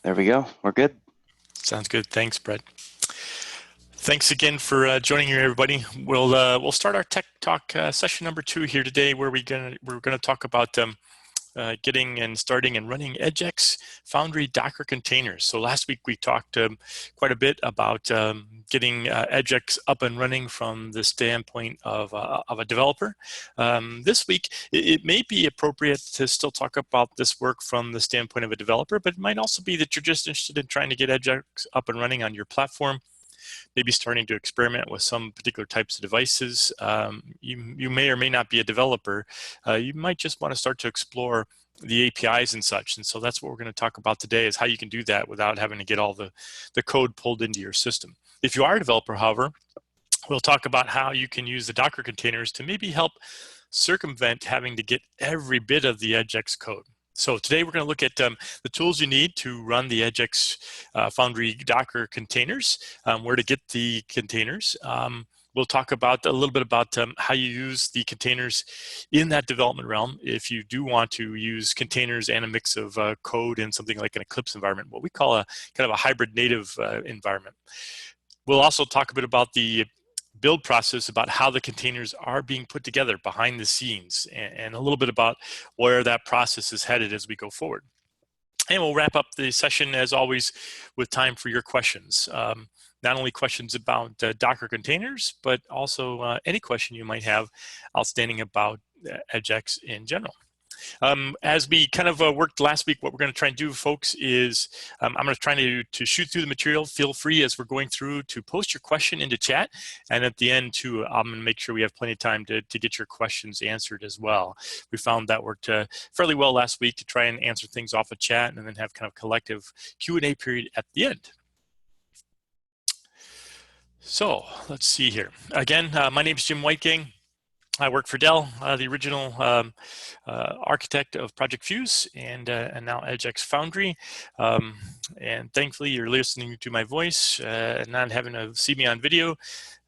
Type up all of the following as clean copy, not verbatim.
There we go. We're good. Sounds good. Thanks, Brett. Thanks again for joining here, everybody. We'll start our Tech Talk session number 2 here today, where we're gonna talk about getting and starting and running EdgeX Foundry Docker containers. So last week we talked quite a bit about getting EdgeX up and running from the standpoint of a developer. This week it may be appropriate to still talk about this work from the standpoint of a developer, but it might also be that you're just interested in trying to get EdgeX up and running on your platform, maybe starting to experiment with some particular types of devices. You may or may not be a developer. You might just want to start to explore the APIs and such. And so that's what we're going to talk about today, is how you can do that without having to get all the code pulled into your system. If you are a developer, however, we'll talk about how you can use the Docker containers to maybe help circumvent having to get every bit of the EdgeX code. So today we're going to look at the tools you need to run the EdgeX Foundry Docker containers, where to get the containers. We'll talk about a little bit about how you use the containers in that development realm if you do want to use containers and a mix of code in something like an Eclipse environment, what we call a kind of a hybrid native environment. We'll also talk a bit about the build process, about how the containers are being put together behind the scenes, and a little bit about where that process is headed as we go forward. And we'll wrap up the session, as always, with time for your questions. Not only questions about Docker containers, but also any question you might have outstanding about EdgeX in general. As we kind of worked last week, what we're going to try and do, folks, is I'm going to try to shoot through the material. Feel free, as we're going through, to post your question into chat. And at the end, too, I'm going to make sure we have plenty of time to get your questions answered as well. We found that worked fairly well last week, to try and answer things off of chat and then have kind of collective Q&A period at the end. So let's see here. Again, my name is Jim Whitegang. I work for Dell, the original architect of Project Fuse and now EdgeX Foundry. And thankfully, you're listening to my voice and not having to see me on video,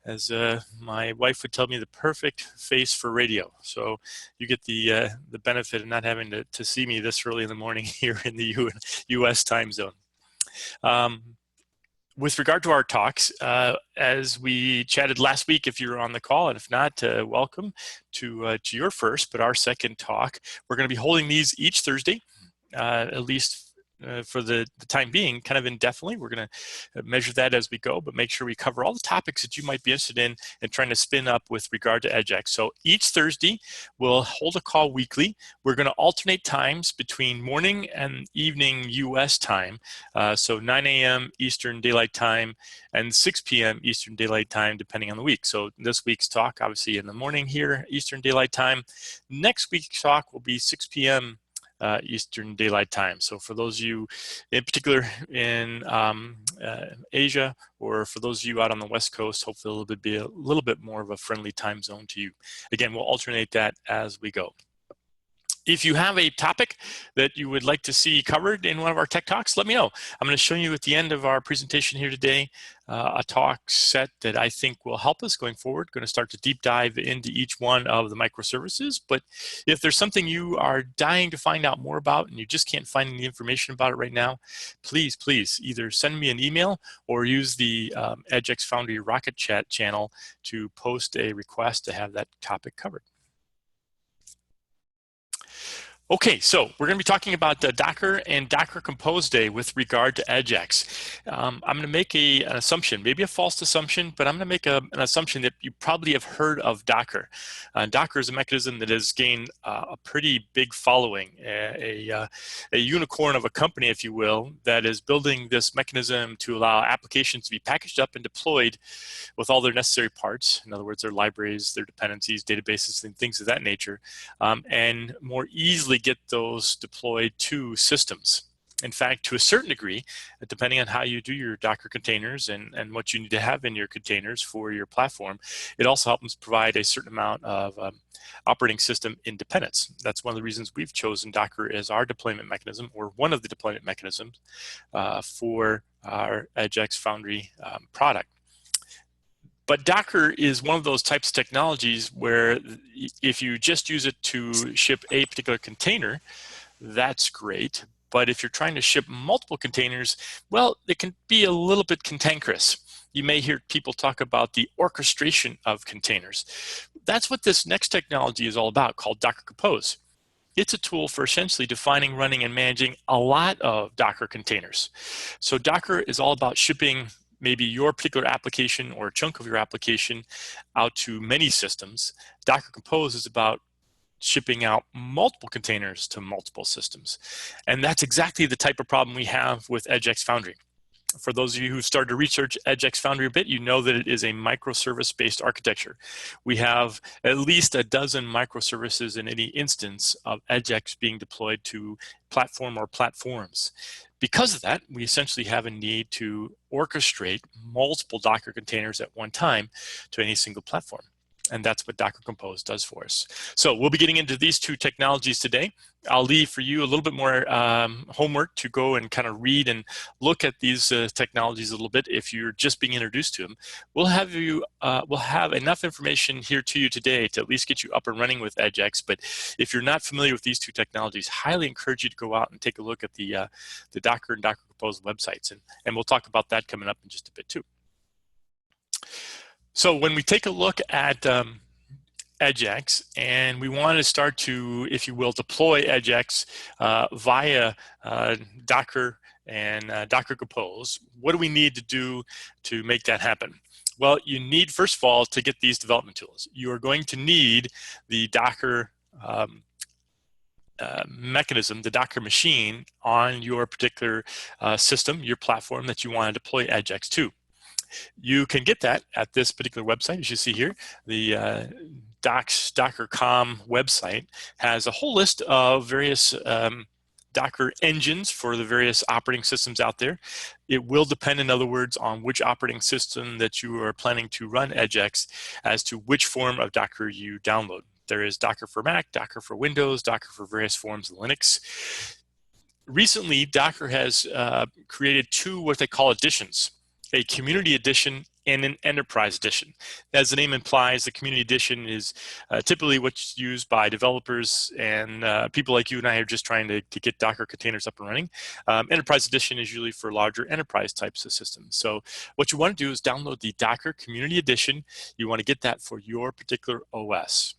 as my wife would tell me, the perfect face for radio. So you get the benefit of not having to see me this early in the morning here in the U.S. time zone. With regard to our talks, as we chatted last week, if you're on the call, and if not, welcome to your first, but our second talk. We're going to be holding these each Thursday, at least for the time being, kind of indefinitely. We're going to measure that as we go, but make sure we cover all the topics that you might be interested in and trying to spin up with regard to EdgeX. So each Thursday, we'll hold a call weekly. We're going to alternate times between morning and evening U.S. time, so 9 a.m. Eastern Daylight Time and 6 p.m. Eastern Daylight Time, depending on the week. So this week's talk, obviously, in the morning here, Eastern Daylight Time. Next week's talk will be 6 p.m. Eastern Daylight Time. So for those of you in particular in Asia, or for those of you out on the West Coast, hopefully it'll be a little bit more of a friendly time zone to you. Again, we'll alternate that as we go. If you have a topic that you would like to see covered in one of our tech talks, let me know. I'm going to show you at the end of our presentation here today a talk set that I think will help us going forward. Going to start to deep dive into each one of the microservices. But if there's something you are dying to find out more about and you just can't find any information about it right now, please either send me an email or use the EdgeX Foundry Rocket Chat channel to post a request to have that topic covered. Okay, so we're going to be talking about Docker and Docker Compose Day with regard to EdgeX. I'm going to make an assumption, maybe a false assumption, but I'm going to make an assumption that you probably have heard of Docker. Docker is a mechanism that has gained a pretty big following, a unicorn of a company, if you will, that is building this mechanism to allow applications to be packaged up and deployed with all their necessary parts. In other words, their libraries, their dependencies, databases, and things of that nature, and more easily get those deployed to systems. In fact, to a certain degree, depending on how you do your Docker containers and what you need to have in your containers for your platform, it also helps provide a certain amount of operating system independence. That's one of the reasons we've chosen Docker as our deployment mechanism, or one of the deployment mechanisms for our EdgeX Foundry product. But Docker is one of those types of technologies where if you just use it to ship a particular container, that's great. But if you're trying to ship multiple containers, well, it can be a little bit cantankerous. You may hear people talk about the orchestration of containers. That's what this next technology is all about, called Docker Compose. It's a tool for essentially defining, running, and managing a lot of Docker containers. So Docker is all about shipping maybe your particular application or a chunk of your application out to many systems. Docker Compose is about shipping out multiple containers to multiple systems. And that's exactly the type of problem we have with EdgeX Foundry. For those of you who started to research EdgeX Foundry a bit, you know that it is a microservice-based architecture. We have at least a dozen microservices in any instance of EdgeX being deployed to platform or platforms. Because of that, we essentially have a need to orchestrate multiple Docker containers at one time to any single platform. And that's what Docker Compose does for us. So we'll be getting into these two technologies today. I'll leave for you a little bit more homework to go and kind of read and look at these technologies a little bit if you're just being introduced to them. We'll have enough information here to you today to at least get you up and running with EdgeX. But if you're not familiar with these two technologies, highly encourage you to go out and take a look at the Docker and Docker Compose websites. And we'll talk about that coming up in just a bit too. So when we take a look at EdgeX and we want to start to, if you will, deploy EdgeX via Docker and Docker Compose, what do we need to do to make that happen? Well, you need, first of all, to get these development tools. You are going to need the Docker mechanism, the Docker machine on your particular system, your platform that you want to deploy EdgeX to. You can get that at this particular website, as you see here. The docs.com website has a whole list of various Docker engines for the various operating systems out there. It will depend, in other words, on which operating system that you are planning to run EdgeX as to which form of Docker you download. There is Docker for Mac, Docker for Windows, Docker for various forms of Linux. Recently, Docker has created two what they call editions. A community edition and an enterprise edition. As the name implies, the community edition is typically what's used by developers and people like you and I are just trying to get Docker containers up and running. Enterprise edition is usually for larger enterprise types of systems. So what you want to do is download the Docker community edition. You want to get that for your particular OS.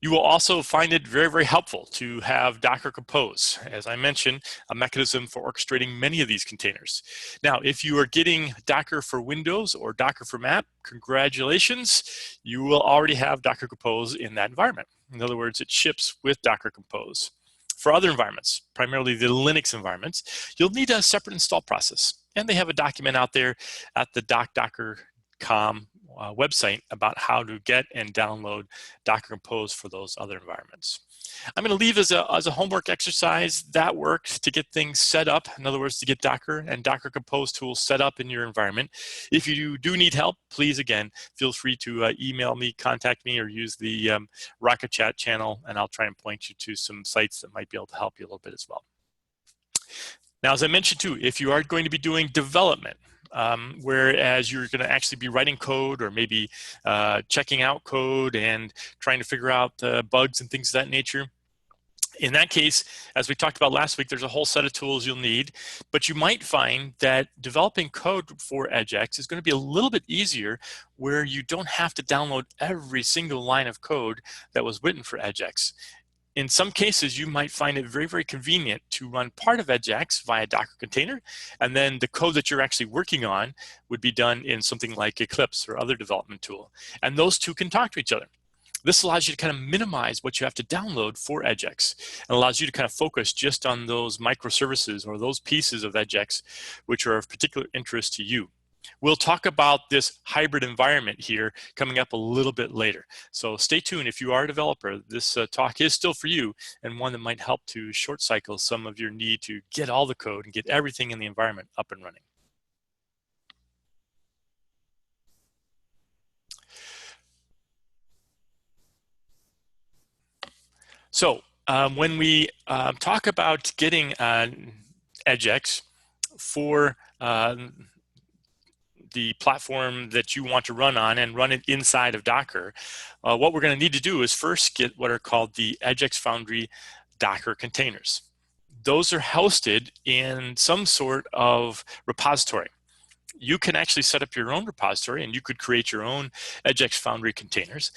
You will also find it very, very helpful to have Docker Compose, as I mentioned, a mechanism for orchestrating many of these containers. Now, if you are getting Docker for Windows or Docker for Mac, congratulations, you will already have Docker Compose in that environment. In other words, it ships with Docker Compose. For other environments, primarily the Linux environments, you'll need a separate install process. And they have a document out there at the doc.com website about how to get and download Docker Compose for those other environments. I'm going to leave as a homework exercise that works to get things set up. In other words, to get Docker and Docker Compose tools set up in your environment. If you do need help, please, again, feel free to email me, contact me, or use the Rocket Chat channel, and I'll try and point you to some sites that might be able to help you a little bit as well. Now, as I mentioned too, if you are going to be doing development, whereas you're going to actually be writing code or maybe checking out code and trying to figure out bugs and things of that nature. In that case, as we talked about last week, there's a whole set of tools you'll need, but you might find that developing code for EdgeX is going to be a little bit easier where you don't have to download every single line of code that was written for EdgeX. In some cases, you might find it very, very convenient to run part of EdgeX via Docker container, and then the code that you're actually working on would be done in something like Eclipse or other development tool. And those two can talk to each other. This allows you to kind of minimize what you have to download for EdgeX and allows you to kind of focus just on those microservices or those pieces of EdgeX which are of particular interest to you. We'll talk about this hybrid environment here coming up a little bit later. So stay tuned. If you are a developer, this talk is still for you and one that might help to short cycle some of your need to get all the code and get everything in the environment up and running. So when we talk about getting EdgeX for the platform that you want to run on and run it inside of Docker, what we're going to need to do is first get what are called the EdgeX Foundry Docker containers. those are hosted in some sort of repository. You can actually set up your own repository, and you could create your own EdgeX Foundry containers.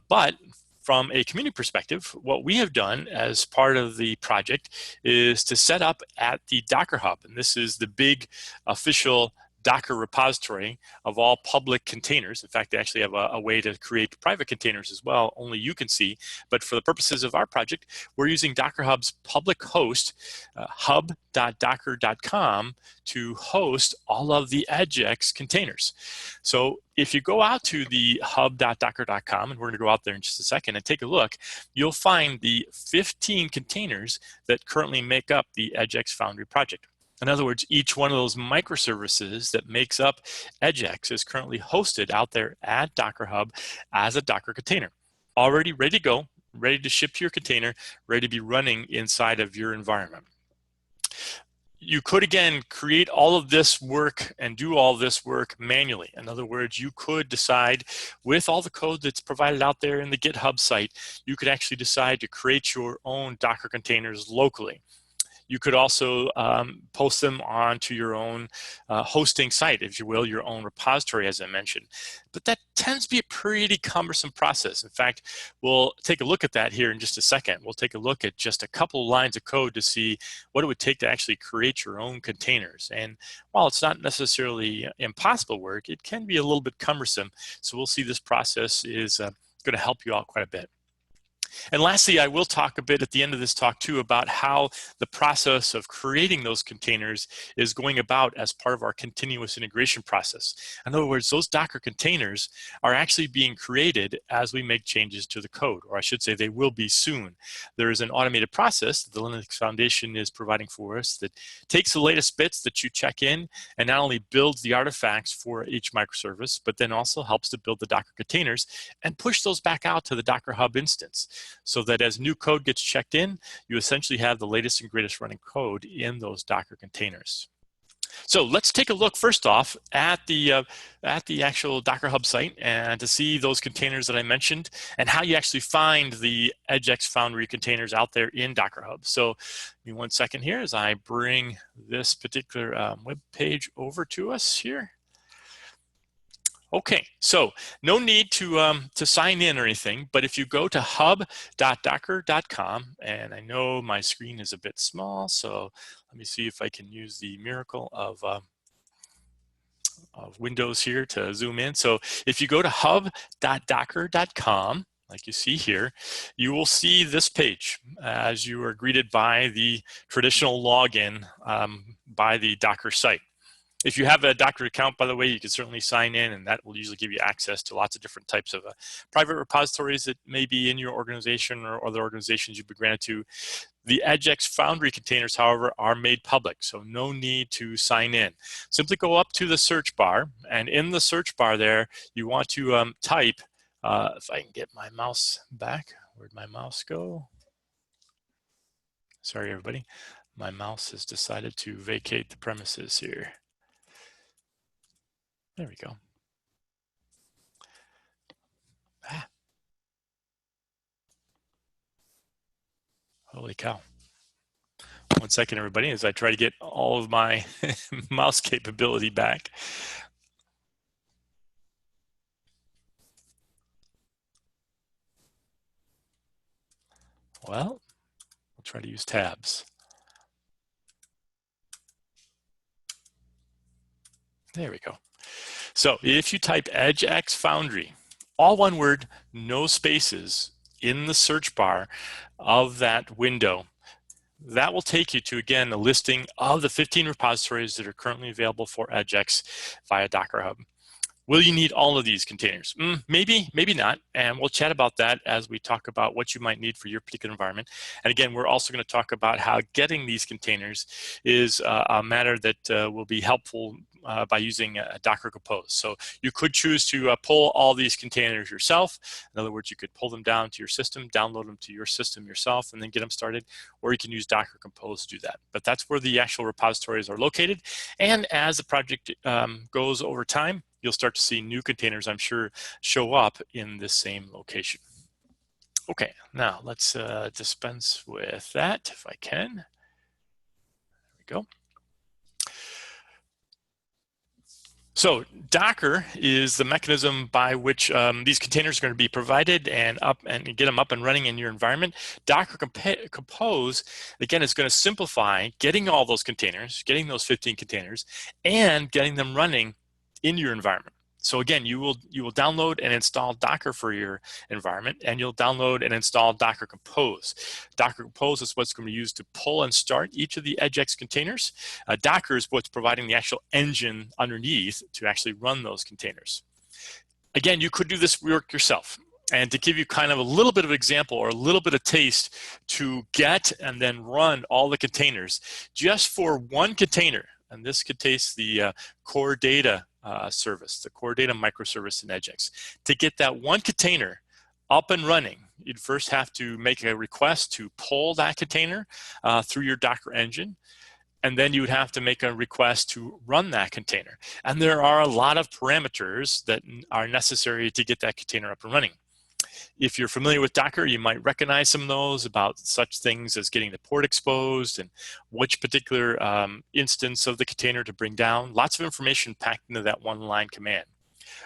But from a community perspective, what we have done as part of the project is to set up at the Docker Hub. And this is the big official Docker repository of all public containers. In fact, they actually have a way to create private containers as well, only you can see. But for the purposes of our project, we're using Docker Hub's public host, hub.docker.com, to host all of the EdgeX containers. So if you go out to the hub.docker.com, and we're going to go out there in just a second and take a look, you'll find the 15 containers that currently make up the EdgeX Foundry project. In other words, each one of those microservices that makes up EdgeX is currently hosted out there at Docker Hub as a Docker container, already ready to go, ready to ship to your container, ready to be running inside of your environment. You could, again, create all of this work and do all this work manually. In other words, you could decide, with all the code that's provided out there in the GitHub site, you could actually decide to create your own Docker containers locally. You could also post them onto your own hosting site, if you will, your own repository, as I mentioned. But that tends to be a pretty cumbersome process. In fact, we'll take a look at that here in just a second. We'll take a look at just a couple lines of code to see what it would take to actually create your own containers. And while it's not necessarily impossible work, it can be a little bit cumbersome. So we'll see this process is going to help you out quite a bit. And lastly, I will talk a bit at the end of this talk too about how the process of creating those containers is going about as part of our continuous integration process. In other words, those Docker containers are actually being created as we make changes to the code, or I should say they will be soon. There is an automated process that the Linux Foundation is providing for us that takes the latest bits that you check in and not only builds the artifacts for each microservice, but then also helps to build the Docker containers and push those back out to the Docker Hub instance, so that as new code gets checked in, you essentially have the latest and greatest running code in those Docker containers. So let's take a look first off at the actual Docker Hub site and to see those containers that I mentioned and how you actually find the EdgeX Foundry containers out there in Docker Hub. So give me 1 second here as I bring this particular web page over to us here. Okay, so no need to sign in or anything, but if you go to hub.docker.com, and I know my screen is a bit small, so let me see if I can use the miracle of Windows here to zoom in. So if you go to hub.docker.com, like you see here, you will see this page as you are greeted by the traditional login by the Docker site. If you have a Docker account, by the way, you can certainly sign in, and that will usually give you access to lots of different types of private repositories that may be in your organization or other organizations you've been granted to. The EdgeX Foundry containers, however, are made public, so no need to sign in. Simply go up to the search bar, and in the search bar there, you want to type, if I can get my mouse back, where'd my mouse go? Sorry, everybody. My mouse has decided to vacate the premises here. There we go. Holy cow. 1 second, everybody, as I try to get all of my mouse capability back. Well, we'll try to use tabs. There we go. So if you type EdgeX Foundry, all one word, no spaces, in the search bar of that window, that will take you to, again, a listing of the 15 repositories that are currently available for EdgeX via Docker Hub. Will you need all of these containers? Maybe, maybe not. And we'll chat about that as we talk about what you might need for your particular environment. And again, we're also going to talk about how getting these containers is a matter that will be helpful by using Docker Compose. So you could choose to pull all these containers yourself. In other words, you could pull them down to your system, download them to your system yourself, and then get them started. Or you can use Docker Compose to do that. But that's where the actual repositories are located. And as the project goes over time, you'll start to see new containers, I'm sure, show up in this same location. Okay, now let's dispense with that if I can. we go. So Docker is the mechanism by which these containers are going to be provided and get them up and running in your environment. Docker Compose, again, is going to simplify getting all those containers, getting those 15 containers, and getting them running in your environment. So again, you will download and install Docker for your environment, and you'll download and install Docker Compose. Docker Compose is what's going to be used to pull and start each of the EdgeX containers. Docker is what's providing the actual engine underneath to actually run those containers. Again, you could do this work yourself. And to give you kind of a little bit of example or a little bit of taste to get and then run all the containers, just for one container, and this contains the core data service, the core data microservice in EdgeX. To get that one container up and running, you'd first have to make a request to pull that container through your Docker engine, and then you would have to make a request to run that container. And there are a lot of parameters that are necessary to get that container up and running. If you're familiar with Docker, you might recognize some of those about such things as getting the port exposed and which particular instance of the container to bring down. Lots of information packed into that one line command.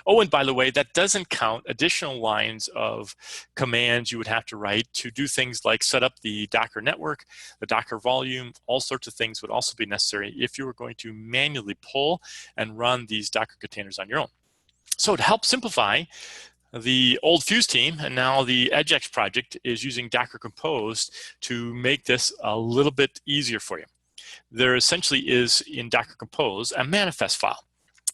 Oh, and by the way, that doesn't count additional lines of commands you would have to write to do things like set up the Docker network, the Docker volume. All sorts of things would also be necessary if you were going to manually pull and run these Docker containers on your own. So to help simplify, the old Fuse team and now the EdgeX project is using Docker Compose to make this a little bit easier for you. There essentially is in Docker Compose a manifest file.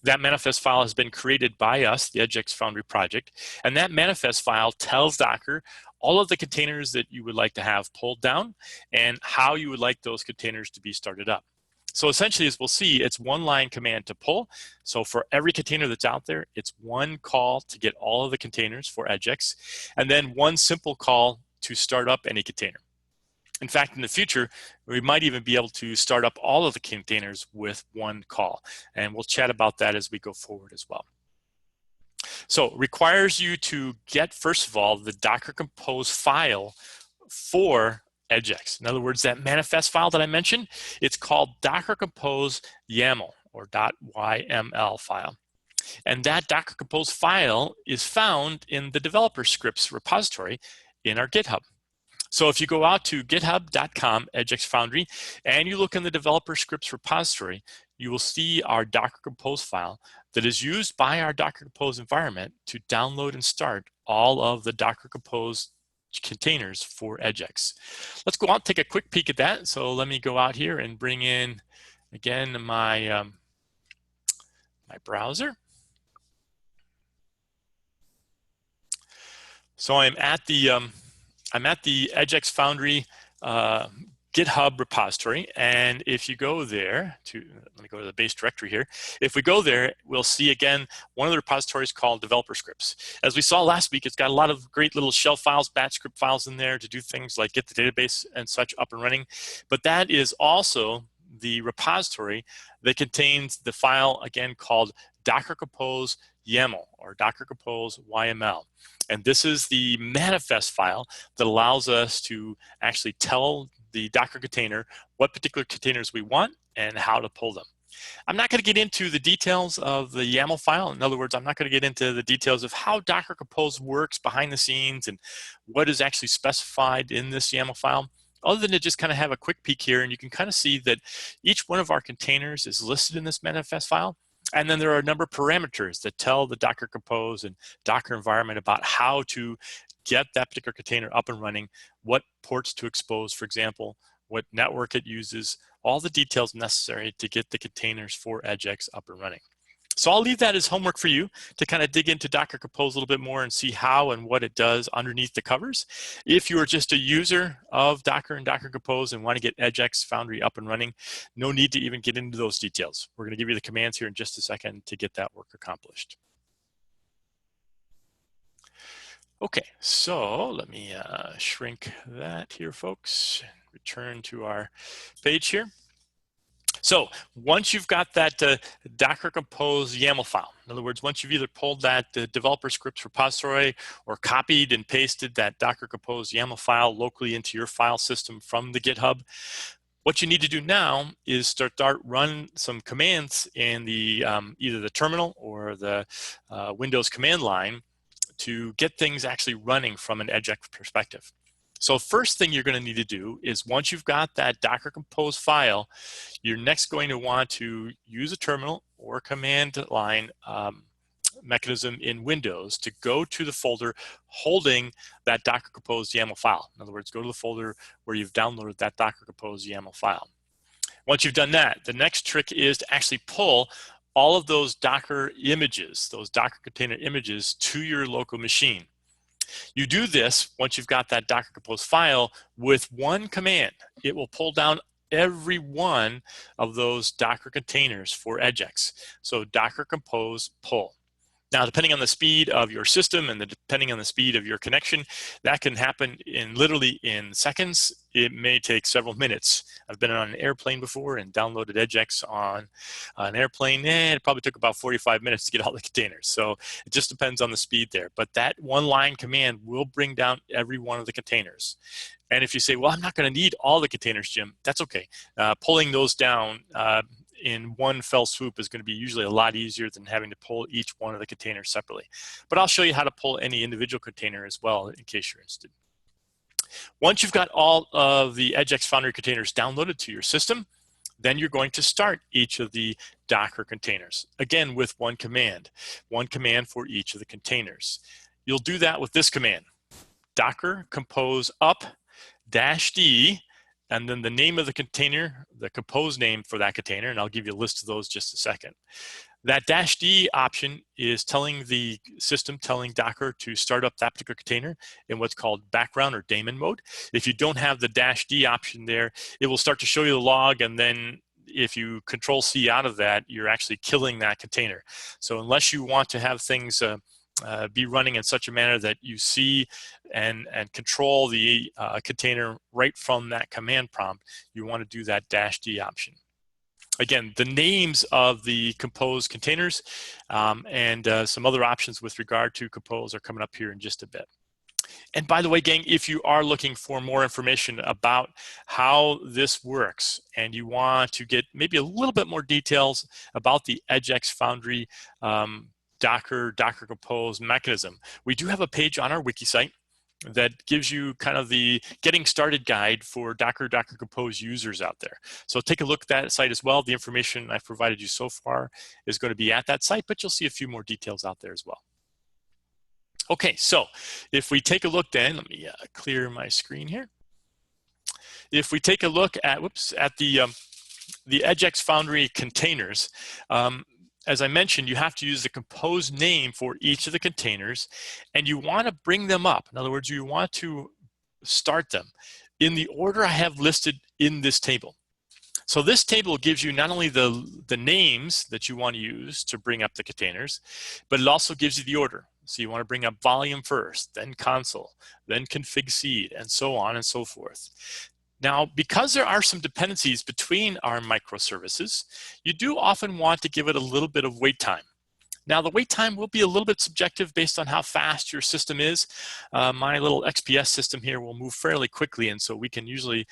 That manifest file has been created by us, the EdgeX Foundry project, and that manifest file tells Docker all of the containers that you would like to have pulled down and how you would like those containers to be started up. So essentially, as we'll see, it's one line command to pull. So for every container that's out there, it's one call to get all of the containers for EdgeX, and then one simple call to start up any container. In fact, in the future, we might even be able to start up all of the containers with one call. And we'll chat about that as we go forward as well. So it requires you to get, first of all, the Docker Compose file for EdgeX. In other words, that manifest file that I mentioned, it's called Docker Compose YAML or .yml file. And that Docker Compose file is found in the developer scripts repository in our GitHub. So if you go out to github.com EdgeX Foundry and you look in the developer scripts repository, you will see our Docker Compose file that is used by our Docker Compose environment to download and start all of the Docker Compose containers for EdgeX. Let's go out and take a quick peek at that. So let me go out here and bring in again my my browser. So I'm at the EdgeX Foundry GitHub repository, and if you go there to, let me go to the base directory here. If we go there, we'll see again one of the repositories called developer scripts. As we saw last week, it's got a lot of great little shell files, batch script files in there to do things like get the database and such up and running. But that is also the repository that contains the file again called Docker Compose YAML or Docker Compose YML. And this is the manifest file that allows us to actually tell the Docker container what particular containers we want and how to pull them. I'm not going to get into the details of the YAML file. In other words, I'm not going to get into the details of how Docker Compose works behind the scenes and what is actually specified in this YAML file, other than to just kind of have a quick peek here. And you can kind of see that each one of our containers is listed in this manifest file. And then there are a number of parameters that tell the Docker Compose and Docker environment about how to get that particular container up and running, what ports to expose, for example, what network it uses, all the details necessary to get the containers for EdgeX up and running. So I'll leave that as homework for you to kind of dig into Docker Compose a little bit more and see how and what it does underneath the covers. If you are just a user of Docker and Docker Compose and want to get EdgeX Foundry up and running, no need to even get into those details. We're going to give you the commands here in just a second to get that work accomplished. Okay, so let me shrink that here, folks. Return to our page here. So once you've got that Docker Compose YAML file, in other words, once you've either pulled that developer scripts repository or copied and pasted that Docker Compose YAML file locally into your file system from the GitHub, What you need to do now is start run some commands in the either the terminal or the Windows command line to get things actually running from an EdgeX perspective. So first thing you're going to need to do is, once you've got that Docker Compose file, you're next going to want to use a terminal or command line mechanism in Windows to go to the folder holding that Docker Compose YAML file. In other words, go to the folder where you've downloaded that Docker Compose YAML file. Once you've done that, the next trick is to actually pull all of those Docker images, those Docker container images, to your local machine. You do this once you've got that Docker Compose file with one command. It will pull down every one of those Docker containers for EdgeX. So Docker Compose pull. Now, depending on the speed of your system and depending on the speed of your connection, that can happen literally in seconds. It may take several minutes. I've been on an airplane before and downloaded EdgeX on an airplane, and it probably took about 45 minutes to get all the containers. So it just depends on the speed there. But that one line command will bring down every one of the containers. And if you say, well, I'm not going to need all the containers, Jim, that's okay. Pulling those down in one fell swoop is going to be usually a lot easier than having to pull each one of the containers separately. But I'll show you how to pull any individual container as well, in case you're interested. Once you've got all of the EdgeX Foundry containers downloaded to your system, then you're going to start each of the Docker containers, again with one command for each of the containers. You'll do that with this command, Docker compose up -d, and then the name of the container, the compose name for that container, and I'll give you a list of those just a second. That -d option is telling the system, telling Docker to start up that particular container in what's called background or daemon mode. If you don't have the -d option there, it will start to show you the log, and then if you Control-C out of that, you're actually killing that container. So unless you want to have things be running in such a manner that you see and control the container right from that command prompt, you want to do that -d option. Again, the names of the Compose containers and some other options with regard to Compose are coming up here in just a bit. And by the way, gang, if you are looking for more information about how this works and you want to get maybe a little bit more details about the EdgeX Foundry Docker Compose mechanism, we do have a page on our wiki site that gives you kind of the getting started guide for Docker Compose users out there. So take a look at that site as well. The information I've provided you so far is going to be at that site, but you'll see a few more details out there as well. Okay, so if we take a look then, let me clear my screen here. If we take a look at, at the EdgeX Foundry containers, as I mentioned, you have to use the compose name for each of the containers, and you want to bring them up. In other words, you want to start them in the order I have listed in this table. So this table gives you not only the names that you want to use to bring up the containers, but it also gives you the order. So you want to bring up volume first, then console, then config seed, and so on and so forth. Now, because there are some dependencies between our microservices, you do often want to give it a little bit of wait time. Now, the wait time will be a little bit subjective based on how fast your system is. My little XPS system here will move fairly quickly, and so we can usually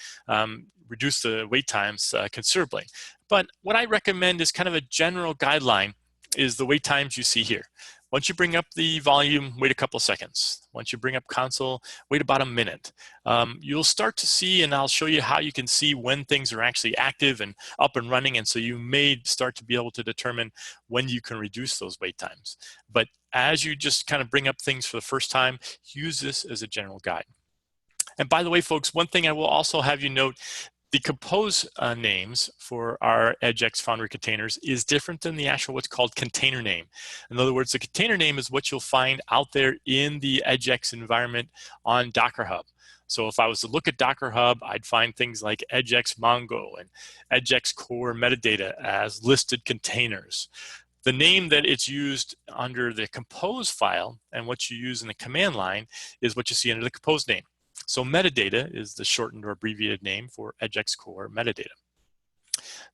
reduce the wait times considerably. But what I recommend is kind of a general guideline is the wait times you see here. Once you bring up the volume, wait a couple of seconds. Once you bring up console, wait about a minute. You'll start to see, and I'll show you how you can see when things are actually active and up and running, and so you may start to be able to determine when you can reduce those wait times. But as you just kind of bring up things for the first time, use this as a general guide. And by the way, folks, one thing I will also have you note, the compose names for our EdgeX Foundry containers is different than the actual what's called container name. In other words, the container name is what you'll find out there in the EdgeX environment on Docker Hub. So if I was to look at Docker Hub, I'd find things like EdgeX Mongo and EdgeX Core metadata as listed containers. The name that it's used under the compose file and what you use in the command line is what you see under the compose name. So metadata is the shortened or abbreviated name for EdgeX Core metadata.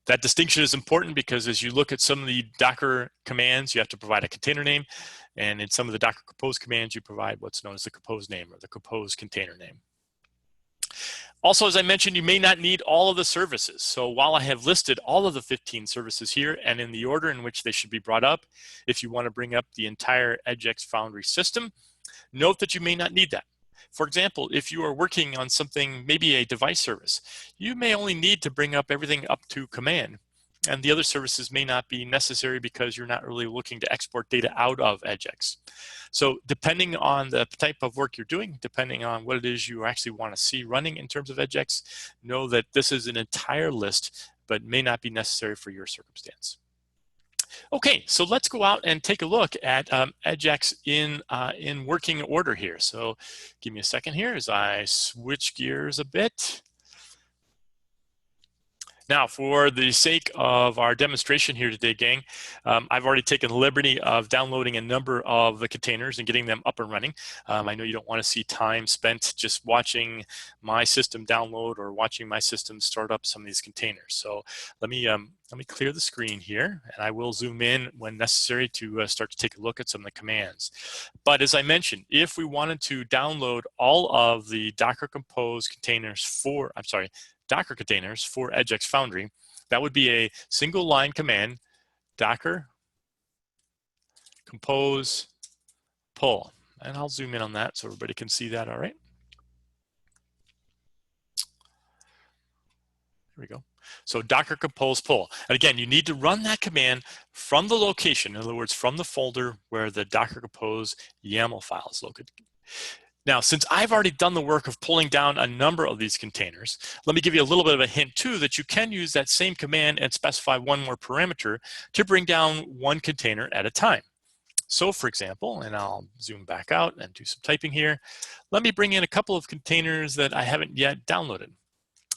That distinction is important because as you look at some of the Docker commands, you have to provide a container name, and in some of the Docker Compose commands, you provide what's known as the compose name or the compose container name. Also, as I mentioned, you may not need all of the services. So while I have listed all of the 15 services here and in the order in which they should be brought up, if you want to bring up the entire EdgeX Foundry system, note that you may not need that. For example, if you are working on something, maybe a device service, you may only need to bring up everything up to command. And the other services may not be necessary because you're not really looking to export data out of EdgeX. So depending on the type of work you're doing, depending on what it is you actually want to see running in terms of EdgeX, know that this is an entire list, but may not be necessary for your circumstance. Okay, so let's go out and take a look at EdgeX in working order here. So give me a second here as I switch gears a bit. Now, for the sake of our demonstration here today, gang, I've already taken the liberty of downloading a number of the containers and getting them up and running. I know you don't want to see time spent just watching my system download or watching my system start up some of these containers. So let me clear the screen here, and I will zoom in when necessary to start to take a look at some of the commands. But as I mentioned, if we wanted to download all of the Docker Compose containers for, Docker containers for EdgeX Foundry, that would be a single line command, Docker Compose pull. And I'll zoom in on that so everybody can see that, all right? Here we go. So Docker Compose pull. And again, you need to run that command from the location, in other words, from the folder where the Docker Compose YAML file is located. Now, since I've already done the work of pulling down a number of these containers, let me give you a little bit of a hint too that you can use that same command and specify one more parameter to bring down one container at a time. So for example, and I'll zoom back out and do some typing here, let me bring in a couple of containers that I haven't yet downloaded.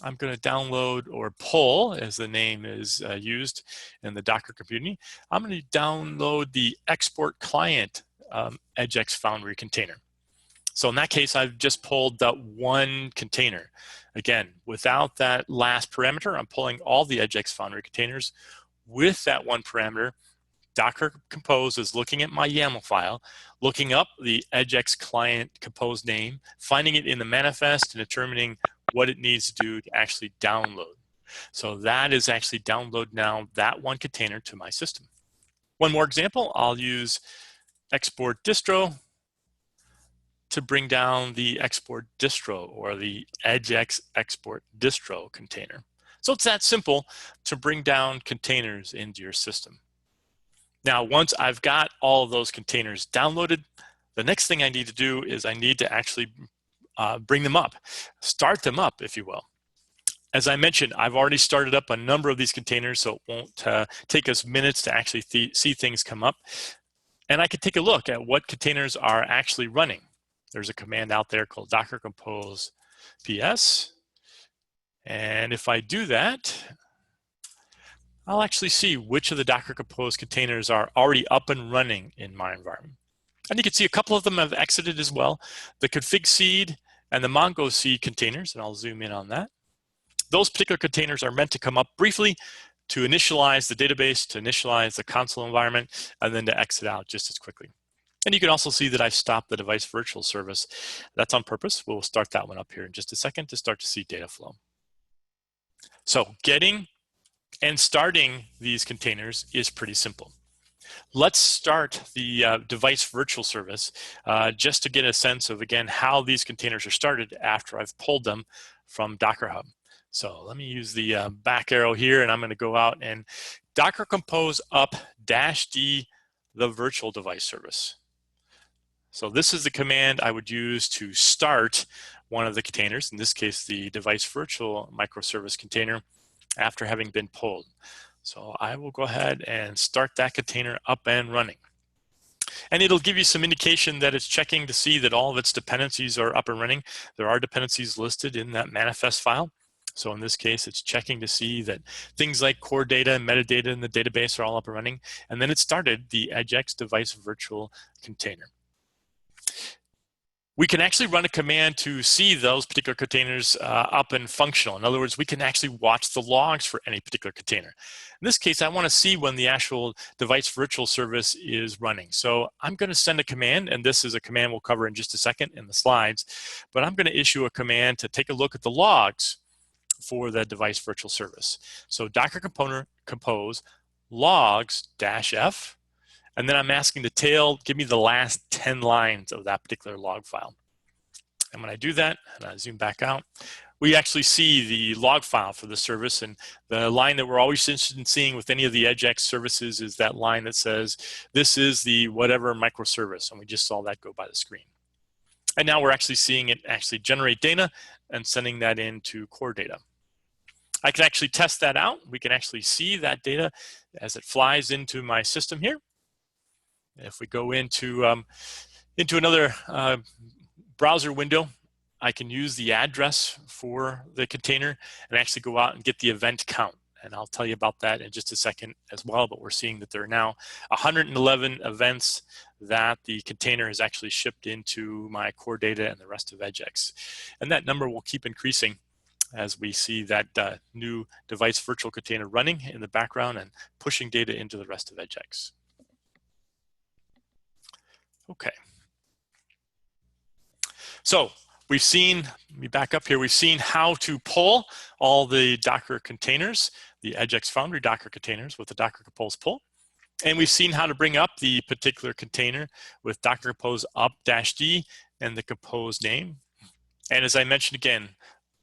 I'm going to download, or pull as the name is used in the Docker community, I'm going to download the export client EdgeX Foundry container. So in that case, I've just pulled that one container. Again, without that last parameter, I'm pulling all the EdgeX Foundry containers. With that one parameter, Docker Compose is looking at my YAML file, looking up the EdgeX client Compose name, finding it in the manifest, and determining what it needs to do to actually download. So that is actually download now that one container to my system. One more example, I'll use export distro to bring down the export distro, or the EdgeX export distro container. So it's that simple to bring down containers into your system. Now, once I've got all of those containers downloaded, the next thing I need to do is I need to actually bring them up, start them up, if you will. As I mentioned, I've already started up a number of these containers, so it won't take us minutes to actually see things come up. And I could take a look at what containers are actually running. There's a command out there called Docker Compose PS. And if I do that, I'll actually see which of the Docker Compose containers are already up and running in my environment. And you can see a couple of them have exited as well. The config seed and the Mongo seed containers, and I'll zoom in on that. Those particular containers are meant to come up briefly to initialize the database, to initialize the console environment, and then to exit out just as quickly. And you can also see that I've stopped the device virtual service. That's on purpose. We'll start that one up here in just a second to start to see data flow. So getting and starting these containers is pretty simple. Let's start the device virtual service just to get a sense of, again, how these containers are started after I've pulled them from Docker Hub. So let me use the back arrow here, and I'm going to go out and Docker Compose up -d the virtual device service. So this is the command I would use to start one of the containers, in this case the device virtual microservice container, after having been pulled. So I will go ahead and start that container up and running. And it'll give you some indication that it's checking to see that all of its dependencies are up and running. There are dependencies listed in that manifest file. So in this case, it's checking to see that things like core data and metadata in the database are all up and running. And then it started the EdgeX device virtual container. we can actually run a command to see those particular containers up and functional. In other words, we can actually watch the logs for any particular container. In this case, I want to see when the actual device virtual service is running. So I'm going to send a command, and this is a command we'll cover in just a second in the slides, but I'm going to issue a command to take a look at the logs for the device virtual service. So Docker compose logs-f, and then I'm asking the tail, give me the last 10 lines of that particular log file. And when I do that, and I zoom back out, we actually see the log file for the service. And the line that we're always interested in seeing with any of the EdgeX services is that line that says, this is the whatever microservice. And we just saw that go by the screen. And now we're actually seeing it actually generate data and sending that into core data. I can actually test that out. We can actually see that data as it flies into my system here. If we go into another browser window, I can use the address for the container and actually go out and get the event count. And I'll tell you about that in just a second as well, but we're seeing that there are now 111 events that the container has actually shipped into my core data and the rest of EdgeX. And that number will keep increasing as we see that new device virtual container running in the background and pushing data into the rest of EdgeX. Okay. So we've seen, let me back up here, we've seen how to pull all the Docker containers, the EdgeX Foundry Docker containers with the Docker Compose pull. And we've seen how to bring up the particular container with Docker Compose up-d and the compose name. And as I mentioned again,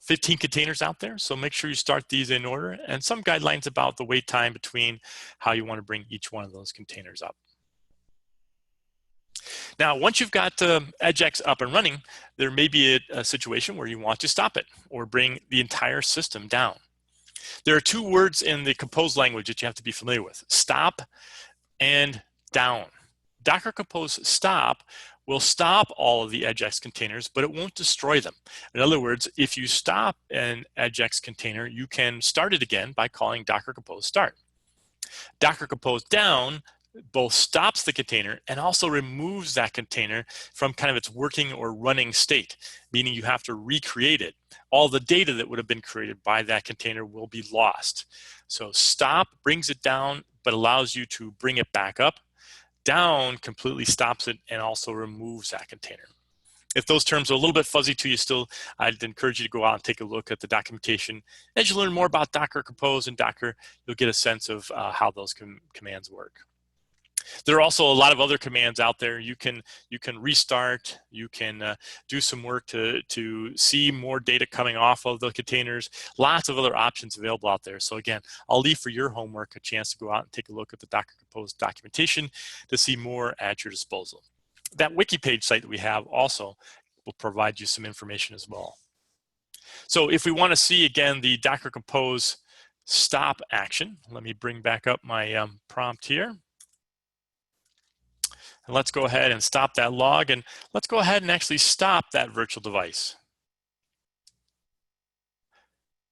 15 containers out there, so make sure you start these in order, and some guidelines about the wait time between how you want to bring each one of those containers up. Now, once you've got EdgeX up and running, there may be a situation where you want to stop it or bring the entire system down. There are two words in the Compose language that you have to be familiar with: stop and down. Docker Compose stop will stop all of the EdgeX containers, but it won't destroy them. In other words, if you stop an EdgeX container, you can start it again by calling Docker Compose start. Docker Compose down both stops the container and also removes that container from kind of its working or running state, meaning you have to recreate it. All the data that would have been created by that container will be lost. So stop brings it down, but allows you to bring it back up. Down completely stops it and also removes that container. If those terms are a little bit fuzzy to you still, I'd encourage you to go out and take a look at the documentation. As you learn more about Docker Compose and Docker, you'll get a sense of how those commands work. There are also a lot of other commands out there. You can restart, you can do some work to see more data coming off of the containers. Lots of other options available out there. So again, I'll leave for your homework a chance to go out and take a look at the Docker Compose documentation to see more at your disposal. That wiki page site that we have also will provide you some information as well. So if we want to see again the Docker Compose stop action, let me bring back up my prompt here. And let's go ahead and stop that log, and let's go ahead and actually stop that virtual device.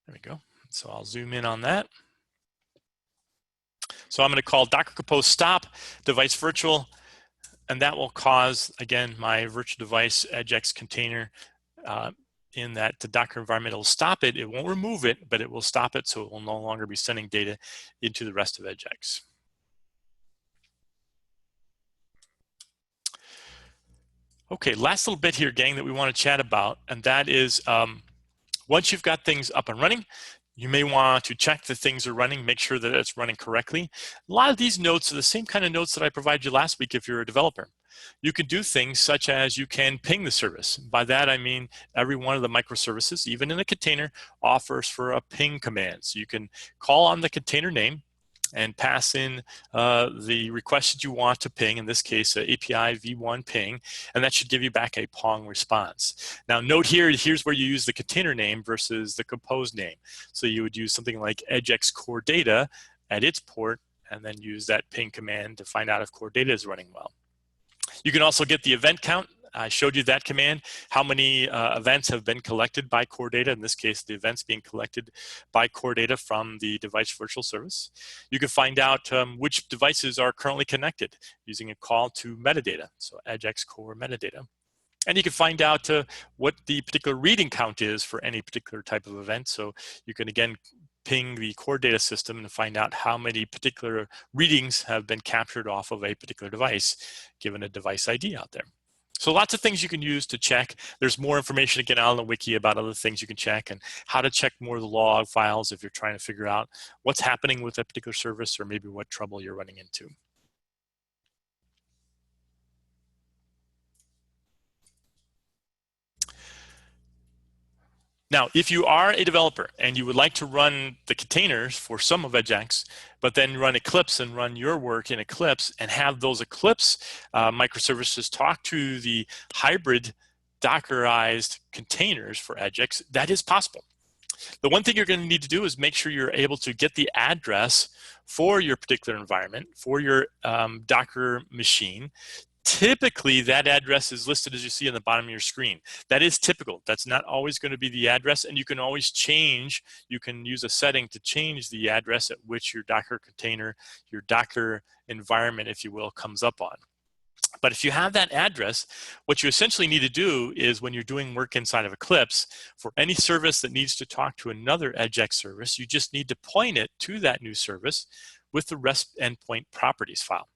There we go. So I'll zoom in on that. So I'm going to call Docker Compose stop device virtual, and that will cause, again, my virtual device EdgeX container in that the Docker environment will stop it. It won't remove it, but it will stop it, so it will no longer be sending data into the rest of EdgeX. Okay, last little bit here, gang, that we want to chat about, and that is once you've got things up and running, you may want to check that things are running, make sure that it's running correctly. A lot of these notes are the same kind of notes that I provided you last week if you're a developer. You can do things such as you can ping the service. By that, I mean every one of the microservices, even in a container, offers for a ping command. So you can call on the container name and pass in the request that you want to ping, in this case, API v1 ping, and that should give you back a Pong response. Now note here, here's where you use the container name versus the compose name. So you would use something like EdgeX core data at its port, and then use that ping command to find out if core data is running well. You can also get the event count. I showed you that command, how many events have been collected by core data. In this case, the events being collected by core data from the device virtual service. You can find out which devices are currently connected using a call to metadata, so EdgeX core metadata. And you can find out what the particular reading count is for any particular type of event. So you can again ping the core data system and find out how many particular readings have been captured off of a particular device, given a device ID out there. So lots of things you can use to check. There's more information again out on the wiki about other things you can check and how to check more of the log files if you're trying to figure out what's happening with a particular service or maybe what trouble you're running into. Now, if you are a developer and you would like to run the containers for some of EdgeX, but then run Eclipse and run your work in Eclipse and have those Eclipse microservices talk to the hybrid Dockerized containers for EdgeX, that is possible. The one thing you're going to need to do is make sure you're able to get the address for your particular environment, for your Docker machine. Typically, that address is listed as you see on the bottom of your screen. That is typical. That's not always going to be the address, and you can always change. You can use a setting to change the address at which your Docker container, your Docker environment, if you will, comes up on. But if you have that address, what you essentially need to do is when you're doing work inside of Eclipse, for any service that needs to talk to another EdgeX service, you just need to point it to that new service with the REST endpoint properties file.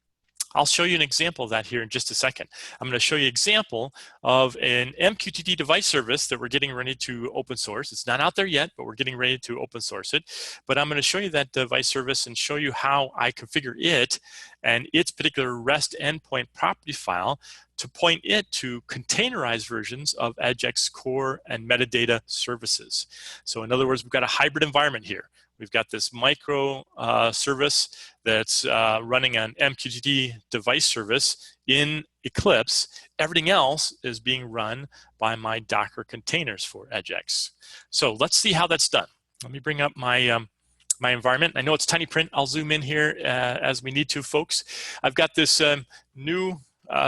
I'll show you an example of that here in just a second. I'm going to show you an example of an MQTT device service that we're getting ready to open source. It's not out there yet, but we're getting ready to open source it. But I'm going to show you that device service and show you how I configure it and its particular REST endpoint property file to point it to containerized versions of EdgeX core and metadata services. So in other words, we've got a hybrid environment here. We've got this micro service that's running an MQTT device service in Eclipse. Everything else is being run by my Docker containers for EdgeX. So let's see how that's done. Let me bring up my my environment. I know it's tiny print. I'll zoom in here as we need to, folks. I've got this new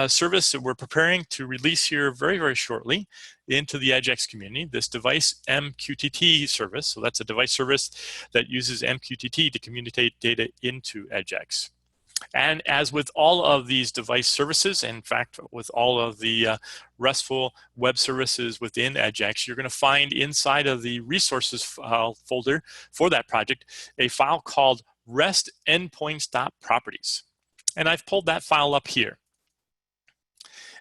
service that we're preparing to release here very, very shortly into the EdgeX community, this device MQTT service. So that's a device service that uses MQTT to communicate data into EdgeX. And as with all of these device services, in fact, with all of the RESTful web services within EdgeX, you're going to find inside of the resources file folder for that project a file called REST endpoints.properties. And I've pulled that file up here.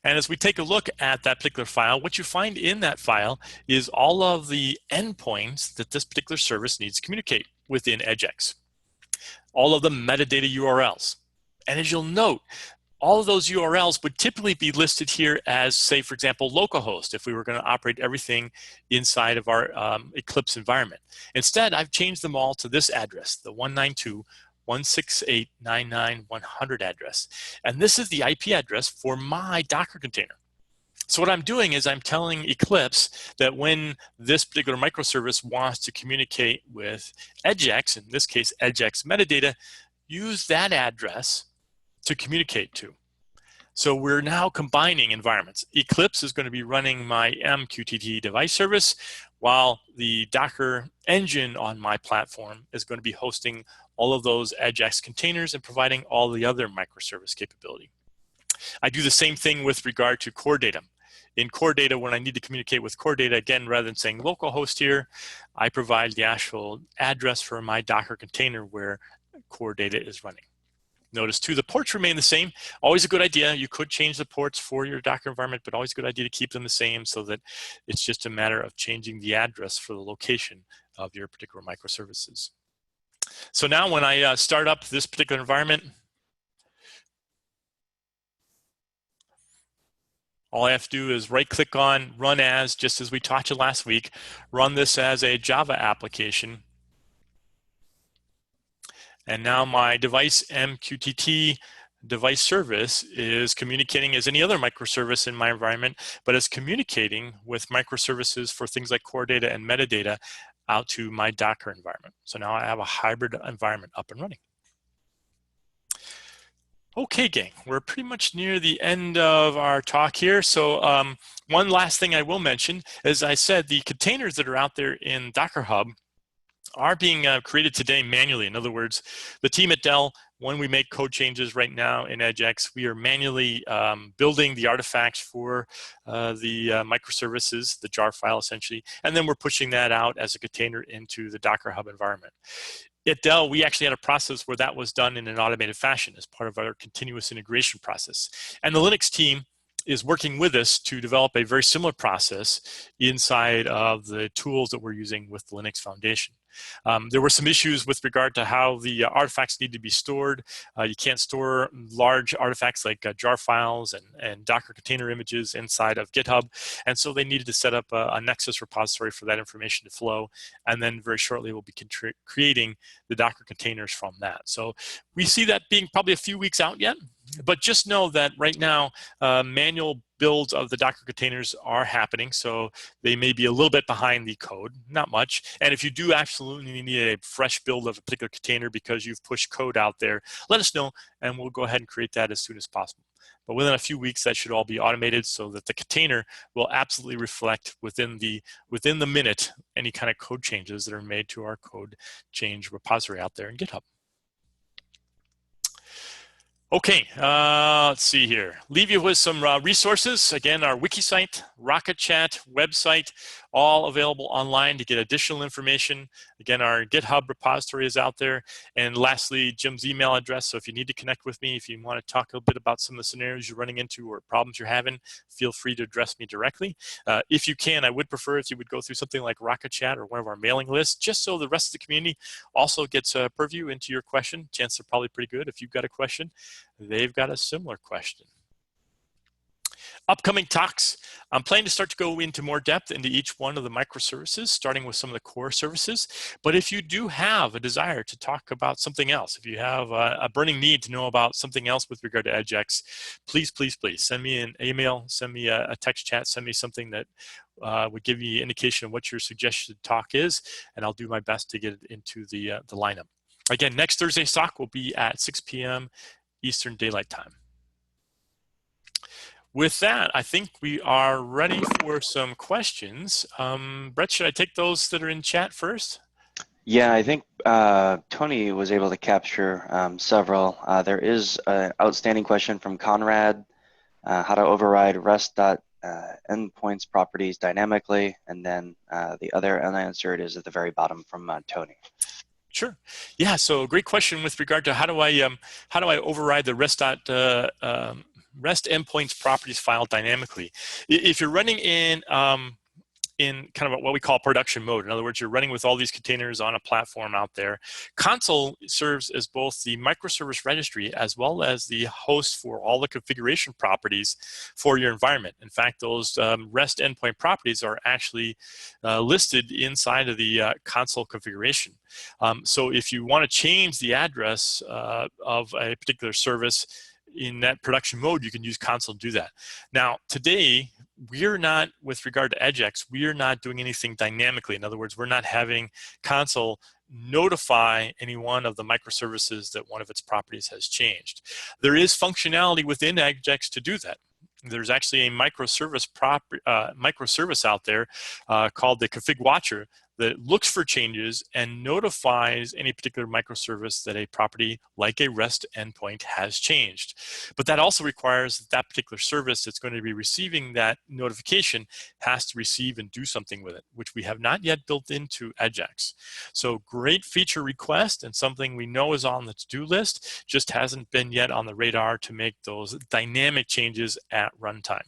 And as we take a look at that particular file, what you find in that file is all of the endpoints that this particular service needs to communicate within EdgeX. All of the metadata URLs. And as you'll note, all of those URLs would typically be listed here as, say, for example, localhost, if we were going to operate everything inside of our Eclipse environment. Instead, I've changed them all to this address, the 192.168.99.100 address. And this is the IP address for my Docker container. So what I'm doing is I'm telling Eclipse that when this particular microservice wants to communicate with EdgeX, in this case, EdgeX metadata, use that address to communicate to. So we're now combining environments. Eclipse is going to be running my MQTT device service, while the Docker engine on my platform is going to be hosting all of those EdgeX containers and providing all the other microservice capability. I do the same thing with regard to core data. In core data, when I need to communicate with core data, again, rather than saying localhost here, I provide the actual address for my Docker container where core data is running. Notice too, the ports remain the same. Always a good idea. You could change the ports for your Docker environment, but always a good idea to keep them the same so that it's just a matter of changing the address for the location of your particular microservices. So now when I start up this particular environment, all I have to do is right-click on Run As, just as we taught you last week. Run this as a Java application. And now my device MQTT device service is communicating as any other microservice in my environment, but it's communicating with microservices for things like core data and metadata out to my Docker environment. So now I have a hybrid environment up and running. Okay, gang, we're pretty much near the end of our talk here. So one last thing I will mention, as I said, the containers that are out there in Docker Hub are being created today manually. In other words, the team at Dell when we make code changes right now in EdgeX, we are manually building the artifacts for the microservices, the jar file essentially, and then we're pushing that out as a container into the Docker Hub environment. At Dell, we actually had a process where that was done in an automated fashion as part of our continuous integration process. And the Linux team is working with us to develop a very similar process inside of the tools that we're using with the Linux Foundation. There were some issues with regard to how the artifacts need to be stored. You can't store large artifacts like jar files and Docker container images inside of GitHub. And so they needed to set up a Nexus repository for that information to flow. And then very shortly, we'll be creating the Docker containers from that. So we see that being probably a few weeks out yet. But just know that right now, manual builds of the Docker containers are happening, so they may be a little bit behind the code, not much. And if you do absolutely need a fresh build of a particular container because you've pushed code out there, let us know, and we'll go ahead and create that as soon as possible. But within a few weeks, that should all be automated so that the container will absolutely reflect within the minute any kind of code changes that are made to our code change repository out there in GitHub. Okay, let's see here. Leave you with some resources. Again, our wiki site, Rocket Chat website, all available online to get additional information. Again, our GitHub repository is out there. And lastly, Jim's email address. So if you need to connect with me, if you want to talk a bit about some of the scenarios you're running into or problems you're having, feel free to address me directly. If you can, I would prefer if you would go through something like Rocket Chat or one of our mailing lists, just so the rest of the community also gets a purview into your question. Chances are probably pretty good. If you've got a question, they've got a similar question. Upcoming talks, I'm planning to start to go into more depth into each one of the microservices, starting with some of the core services. But if you do have a desire to talk about something else, if you have a burning need to know about something else with regard to EdgeX, please, please, please send me an email, send me a text chat, send me something that would give me indication of what your suggested talk is, and I'll do my best to get it into the lineup. Again, next Thursday's talk will be at 6 p.m. Eastern Daylight Time. With that, I think we are ready for some questions. Brett, should I take those that are in chat first? Yeah, I think Tony was able to capture several. There is an outstanding question from Conrad, how to override REST.endpoints properties dynamically, and then the other unanswered is at the very bottom from Tony. Sure. Yeah. So great question with regard to how do I override the REST endpoints properties file dynamically. If you're running in kind of what we call production mode, in other words, you're running with all these containers on a platform out there, console serves as both the microservice registry as well as the host for all the configuration properties for your environment. In fact, those REST endpoint properties are actually listed inside of the console configuration. So if you want to change the address of a particular service in that production mode, you can use console to do that. Now, today, we're not, with regard to EdgeX, we are not doing anything dynamically. In other words, we're not having console notify any one of the microservices that one of its properties has changed. There is functionality within EdgeX to do that. There's actually a microservice out there called the config watcher that looks for changes and notifies any particular microservice that a property like a REST endpoint has changed. But that also requires that that particular service that's going to be receiving that notification has to receive and do something with it, which we have not yet built into EdgeX. So great feature request and something we know is on the to-do list, just hasn't been yet on the radar to make those dynamic changes at runtime.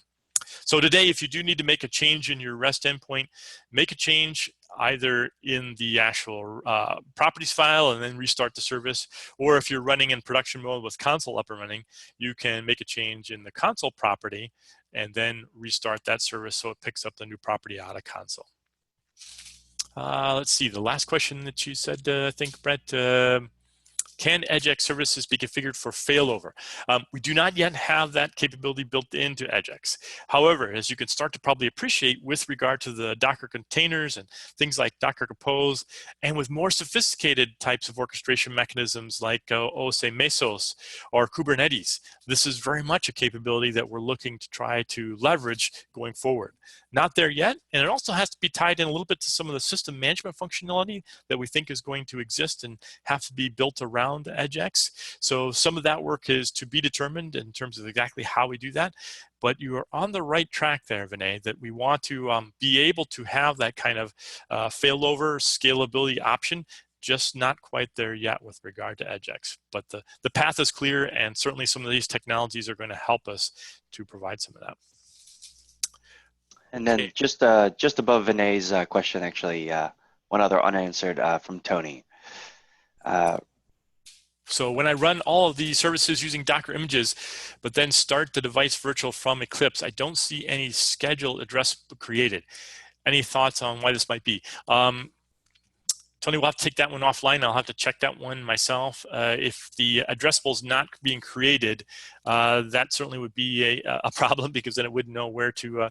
So today, if you do need to make a change in your REST endpoint, make a change either in the actual properties file and then restart the service, or if you're running in production mode with console up and running, you can make a change in the console property and then restart that service so it picks up the new property out of console. Let's see, the last question that you said, I think, Brett, can EdgeX services be configured for failover? We do not yet have that capability built into EdgeX. However, as you can start to probably appreciate with regard to the Docker containers and things like Docker Compose, and with more sophisticated types of orchestration mechanisms like say Mesos or Kubernetes, this is very much a capability that we're looking to try to leverage going forward. Not there yet, and it also has to be tied in a little bit to some of the system management functionality that we think is going to exist and have to be built around around EdgeX. So some of that work is to be determined in terms of exactly how we do that. But you are on the right track there, Vinay, that we want to be able to have that kind of failover scalability option, just not quite there yet with regard to EdgeX. But the path is clear, and certainly some of these technologies are going to help us to provide some of that. And then Okay. just above Vinay's question, actually, one other unanswered from Tony. So when I run all of these services using Docker images, but then start the device virtual from Eclipse, I don't see any scheduled address created. Any thoughts on why this might be? Tony, we'll have to take that one offline. I'll have to check that one myself. If the addressable is not being created, that certainly would be a problem, because then it wouldn't know where to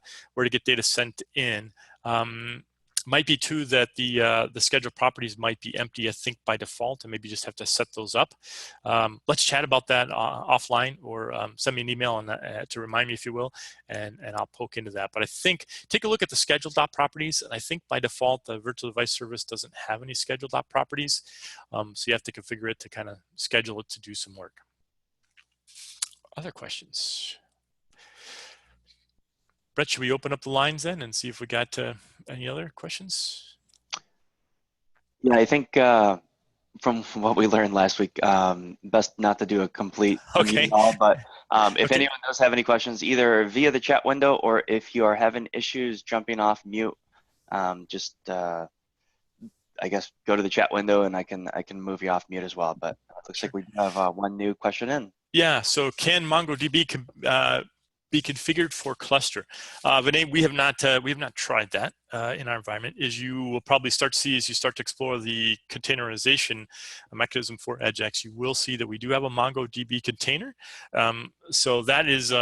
get data sent in. Might be too that the scheduled properties might be empty, I think, by default, and maybe just have to set those up. Let's chat about that offline, or send me an email on that, to remind me, if you will, and I'll poke into that. But I think take a look at the scheduled properties, and I think by default the virtual device service doesn't have any scheduled properties, so you have to configure it to kind of schedule it to do some work. Other questions? Brett, should we open up the lines then and see if we got any other questions? Yeah, I think from what we learned last week, best not to do a complete mute all, but if anyone does have any questions, either via the chat window, or if you are having issues jumping off mute, just I guess go to the chat window and I can move you off mute as well. But it looks like we have one new question in. Yeah, so can MongoDB be configured for cluster? Vinay, we have not tried that in our environment. As you will probably start to see as you start to explore the containerization mechanism for EdgeX, you will see that we do have a MongoDB container. So that is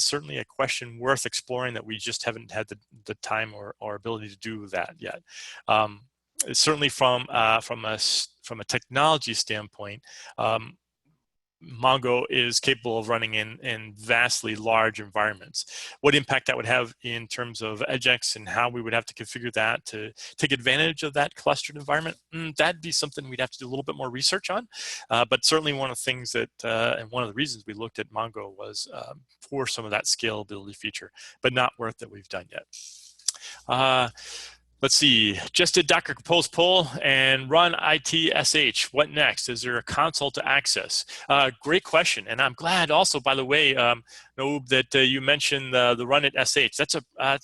certainly a question worth exploring, that we just haven't had the time or ability to do that yet. Certainly from a technology standpoint, Mongo is capable of running in vastly large environments. What impact that would have in terms of EdgeX and how we would have to configure that to take advantage of that clustered environment, that'd be something we'd have to do a little bit more research on. But certainly one of the things that, and one of the reasons we looked at Mongo was for some of that scalability feature, but not work that we've done yet. Let's see, just did Docker Compose pull and run ITSH. What next? Is there a console to access? Great question. And I'm glad also, by the way, Noob, that you mentioned the run at SH. That's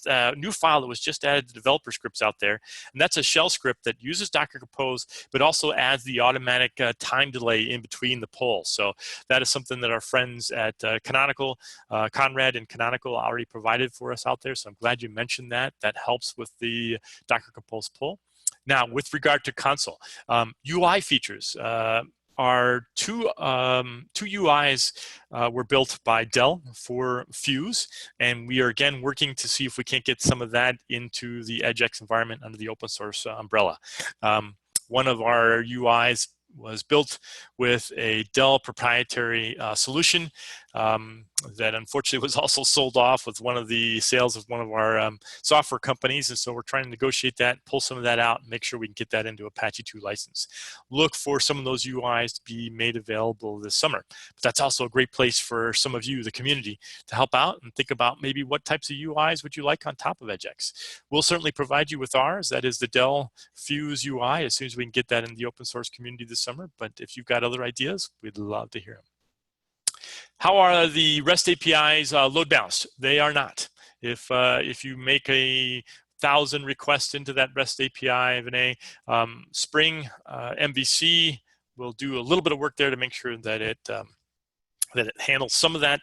a new file that was just added to developer scripts out there. And that's a shell script that uses Docker Compose, but also adds the automatic time delay in between the pulls. So that is something that our friends at Canonical, Conrad and Canonical already provided for us out there. So I'm glad you mentioned that. That helps with the Docker Compose pull. Now, with regard to console, UI features are two UIs were built by Dell for Fuse, and we are again working to see if we can't get some of that into the EdgeX environment under the open source umbrella. One of our UIs was built with a Dell proprietary solution that unfortunately was also sold off with one of the sales of one of our software companies. And so we're trying to negotiate that, pull some of that out, and make sure we can get that into Apache 2 license. Look for some of those UIs to be made available this summer. But that's also a great place for some of you, the community, to help out and think about maybe what types of UIs would you like on top of EdgeX. We'll certainly provide you with ours. That is the Dell Fuse UI as soon as we can get that in the open source community this summer. But if you've got other ideas, we'd love to hear them. How are the REST APIs load balanced? They are not. If you make 1,000 requests into that REST API, Vinay, Spring MVC will do a little bit of work there to make sure that it handles some of that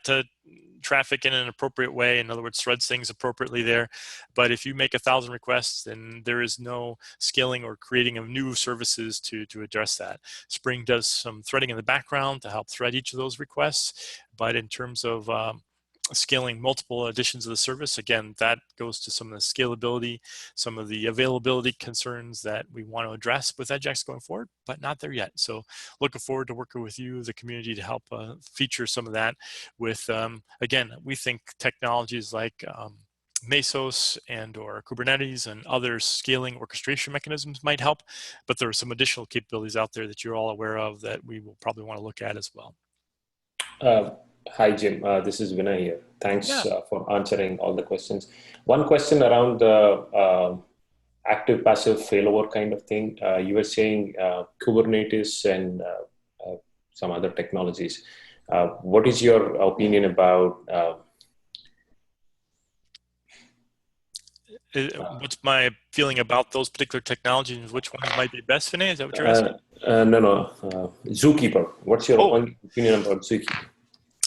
traffic in an appropriate way. In other words, threads things appropriately there. But if you make 1,000 requests, then there is no scaling or creating of new services to address that. Spring does some threading in the background to help thread each of those requests. But in terms of scaling multiple editions of the service, again, that goes to some of the scalability, some of the availability concerns that we want to address with EdgeX going forward, but not there yet. So looking forward to working with you, the community, to help feature some of that with, again, we think technologies like Mesos and or Kubernetes and other scaling orchestration mechanisms might help, but there are some additional capabilities out there that you're all aware of that we will probably want to look at as well. Hi, Jim. This is Vinay here. Thanks Yeah. for answering all the questions. One question around the active-passive failover kind of thing. You were saying Kubernetes and some other technologies. What is your opinion about what's my feeling about those particular technologies and which ones might be best, Vinay? Is that what you're asking? No. Zookeeper. What's your opinion about Zookeeper?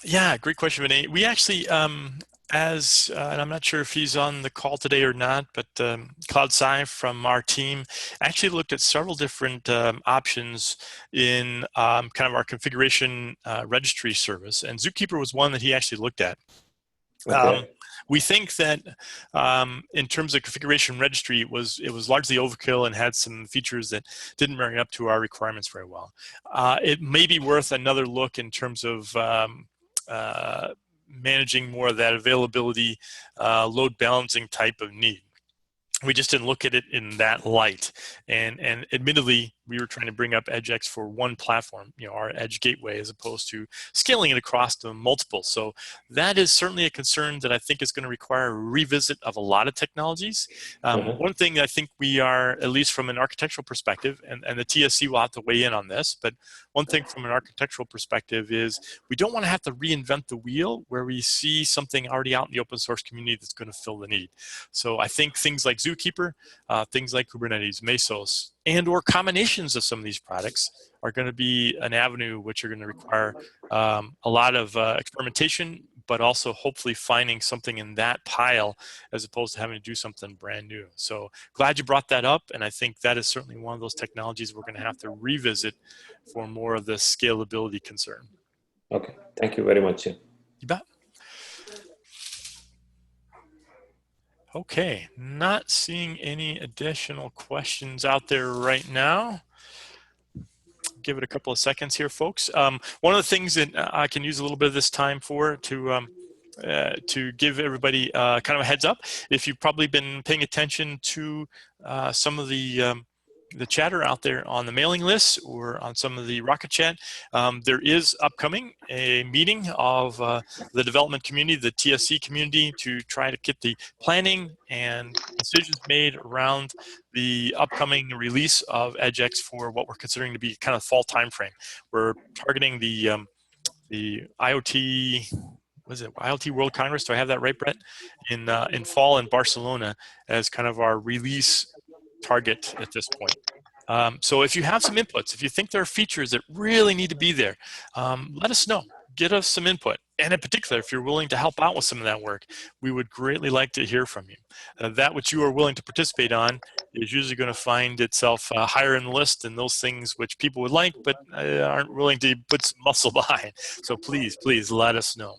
Yeah, great question, Vinay. We actually, and I'm not sure if he's on the call today or not, but Cloud Sci from our team actually looked at several different options in kind of our configuration registry service, and Zookeeper was one that he actually looked at. Okay. We think that in terms of configuration registry, it was largely overkill and had some features that didn't marry up to our requirements very well. It may be worth another look in terms of managing more of that availability, load balancing type of need. We just didn't look at it in that light, and admittedly, we were trying to bring up EdgeX for one platform, our Edge gateway, as opposed to scaling it across the multiple. So that is certainly a concern that I think is going to require a revisit of a lot of technologies. One thing I think we are, at least from an architectural perspective, and the TSC will have to weigh in on this, but one thing from an architectural perspective is we don't want to have to reinvent the wheel where we see something already out in the open source community that's going to fill the need. So I think things like Zookeeper, things like Kubernetes, Mesos, and or combinations of some of these products are going to be an avenue which are going to require a lot of experimentation, but also hopefully finding something in that pile as opposed to having to do something brand new. So glad you brought that up, and I think that is certainly one of those technologies we're going to have to revisit for more of the scalability concern. Okay, thank you very much. You bet. Okay, not seeing any additional questions out there right now. Give it a couple of seconds here, folks. One of the things that I can use a little bit of this time for to give everybody kind of a heads up, if you've probably been paying attention to some of the chatter out there on the mailing list or on some of the Rocket Chat, there is upcoming a meeting of the development community, the TSC community, to try to get the planning and decisions made around the upcoming release of EdgeX for what we're considering to be kind of fall timeframe. We're targeting the IoT, was it IoT World Congress? Do I have that right, Brett? In fall in Barcelona as kind of our release target at this point. So if you have some inputs, if you think there are features that really need to be there, let us know. Get us some input. And in particular, if you're willing to help out with some of that work, we would greatly like to hear from you. That which you are willing to participate on is usually going to find itself higher in the list than those things which people would like, but aren't willing to put some muscle behind. So please, please let us know.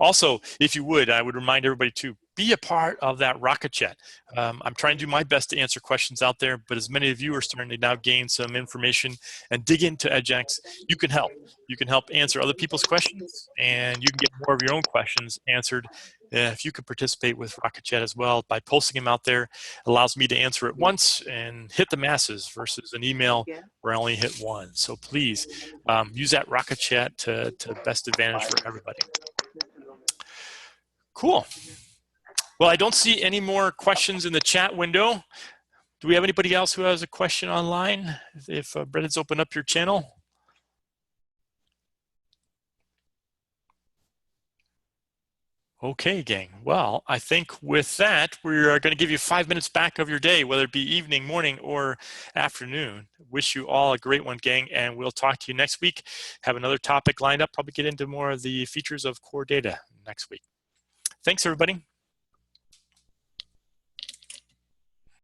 Also, if you would, I would remind everybody to be a part of that Rocket Chat. I'm trying to do my best to answer questions out there, but as many of you are starting to now gain some information and dig into EdgeX, you can help. You can help answer other people's questions, and you can get more of your own questions answered. If you could participate with Rocket Chat as well by posting them out there, it allows me to answer it once and hit the masses versus an email where I only hit one. So please use that Rocket Chat to best advantage for everybody. Cool. Well, I don't see any more questions in the chat window. Do we have anybody else who has a question online? If Brennan's opened up your channel. Okay, gang. Well, I think with that, we're going to give you 5 minutes back of your day, whether it be evening, morning, or afternoon. Wish you all a great one, gang, and we'll talk to you next week. Have another topic lined up, probably get into more of the features of core data next week. Thanks, everybody.